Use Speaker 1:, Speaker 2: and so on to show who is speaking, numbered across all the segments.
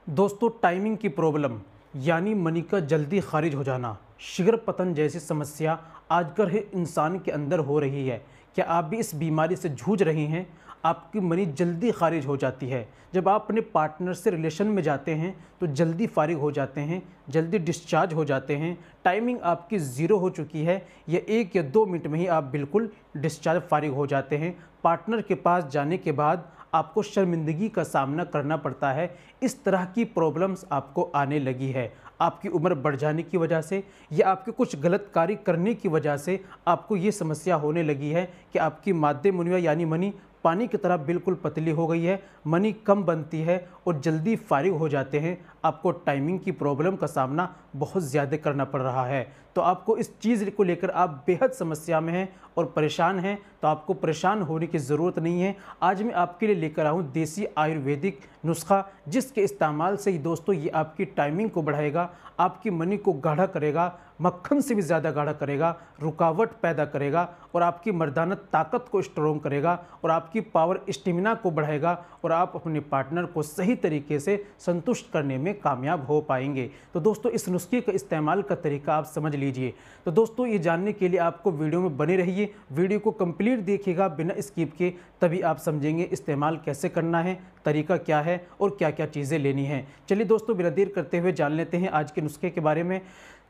Speaker 1: दोस्तों, टाइमिंग की प्रॉब्लम यानी मनी का जल्दी खारिज हो जाना, शीघ्र पतन जैसी समस्या आजकल हर इंसान के अंदर हो रही है। क्या आप भी इस बीमारी से जूझ रही हैं? आपकी मनी जल्दी खारिज हो जाती है। जब आप अपने पार्टनर से रिलेशन में जाते हैं तो जल्दी फारिग हो जाते हैं, जल्दी डिस्चार्ज हो जाते हैं। टाइमिंग आपकी ज़ीरो हो चुकी है या 1 या 2 मिनट में ही आप बिल्कुल डिस्चार्ज फारिग हो जाते हैं। पार्टनर के पास जाने के बाद आपको शर्मिंदगी का सामना करना पड़ता है। इस तरह की प्रॉब्लम्स आपको आने लगी है। आपकी उम्र बढ़ जाने की वजह से या आपके कुछ गलत कार्य करने की वजह से आपको ये समस्या होने लगी है कि आपकी माद्दे मुनिया यानी मनी पानी की तरह बिल्कुल पतली हो गई है, मनी कम बनती है और जल्दी फारिग हो जाते हैं। आपको टाइमिंग की प्रॉब्लम का सामना बहुत ज़्यादा करना पड़ रहा है। तो आपको इस चीज़ को लेकर आप बेहद समस्या में हैं और परेशान हैं, तो आपको परेशान होने की ज़रूरत नहीं है। आज मैं आपके लिए लेकर आऊँ देसी आयुर्वेदिक नुस्खा, जिसके इस्तेमाल से ही दोस्तों ये आपकी टाइमिंग को बढ़ाएगा, आपकी मनी को गाढ़ा करेगा, मक्खन से भी ज़्यादा गाढ़ा करेगा, रुकावट पैदा करेगा और आपकी मर्दाना ताकत को स्ट्रॉन्ग करेगा और आपकी पावर स्टेमिना को बढ़ाएगा और आप अपने पार्टनर को सही तरीके से संतुष्ट करने में कामयाब हो पाएंगे। तो दोस्तों, इस नुस्खे का इस्तेमाल का तरीका आप समझ लीजिए। तो दोस्तों, ये जानने के लिए आपको वीडियो में बने रहिए, वीडियो को कंप्लीट देखिएगा बिना स्किप के, तभी आप समझेंगे इस्तेमाल कैसे करना है, तरीका क्या है और क्या क्या चीज़ें लेनी हैं। चलिए दोस्तों, बिना देर करते हुए जान लेते हैं आज के नुस्खे के बारे में।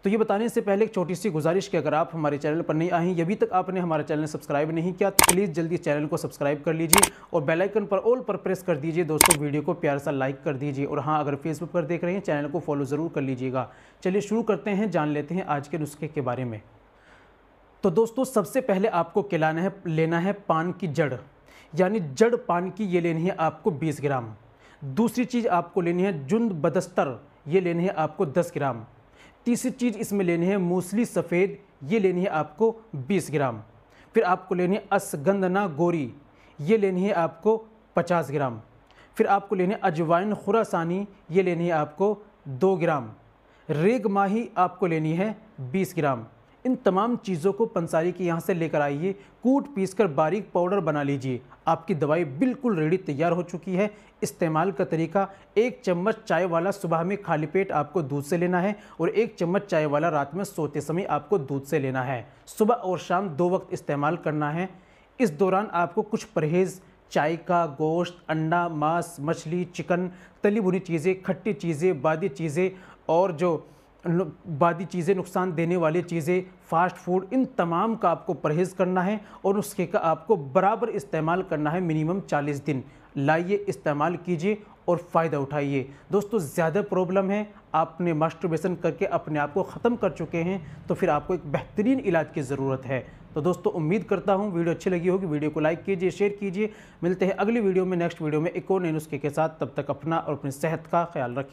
Speaker 1: तो ये बताने से पहले एक छोटी सी गुजारिश कि अगर आप हमारे चैनल पर नहीं आए हैं, अभी तक आपने हमारा चैनल सब्सक्राइब नहीं किया, तो प्लीज़ जल्दी चैनल को सब्सक्राइब कर लीजिए और बेल आइकन पर ऑल पर प्रेस कर दीजिए। दोस्तों, वीडियो को प्यार सा लाइक कर दीजिए और हाँ, अगर फेसबुक पर देख रहे हैं चैनल को फॉलो ज़रूर कर लीजिएगा। चलिए शुरू करते हैं, जान लेते हैं आज के नुस्खे के बारे में। तो दोस्तों, सबसे पहले आपको लेना है पान की जड़, यानी जड़ पान की ये लेनी है आपको 20 ग्राम। दूसरी चीज़ आपको लेनी है जुंद बदस्तर, ये लेनी है आपको 10 ग्राम। तीसरी चीज़ इसमें लेनी है मूसली सफ़ेद, ये लेनी है आपको 20 ग्राम। फिर आपको लेनी है असगंधना गोरी, ये लेनी है आपको 50 ग्राम। फिर आपको लेनी है अजवाइन खुरासानी, ये लेनी है आपको 2 ग्राम। रेग माही आपको लेनी है 20 ग्राम। इन तमाम चीज़ों को पंसारी के यहाँ से लेकर आइए, कूट पीस कर बारीक पाउडर बना लीजिए। आपकी दवाई बिल्कुल रेडी तैयार हो चुकी है। इस्तेमाल का तरीका, 1 चम्मच चाय वाला सुबह में खाली पेट आपको दूध से लेना है और 1 चम्मच चाय वाला रात में सोते समय आपको दूध से लेना है। सुबह और शाम 2 वक्त इस्तेमाल करना है। इस दौरान आपको कुछ परहेज़, चाय का, गोश्त, अंडा, मांस, मछली, चिकन, तली भुनी चीज़ें, खट्टी चीज़ें, बादी चीज़ें और जो बादी चीज़ें, नुकसान देने वाली चीज़ें, फास्ट फूड, इन तमाम का आपको परहेज़ करना है और नुस्खे का आपको बराबर इस्तेमाल करना है। मिनिमम 40 दिन लाइए, इस्तेमाल कीजिए और फ़ायदा उठाइए। दोस्तों, ज़्यादा प्रॉब्लम है, आपने मास्टरबेशन करके अपने आप को ख़त्म कर चुके हैं, तो फिर आपको एक बेहतरीन इलाज की ज़रूरत है। तो दोस्तों, उम्मीद करता हूँ वीडियो अच्छी लगी होगी। वीडियो को लाइक कीजिए, शेयर कीजिए। मिलते हैं अगली वीडियो में, नेक्स्ट वीडियो में एक और नए नुस्खे के साथ। तब तक अपना और अपनी सेहत का ख्याल रखें।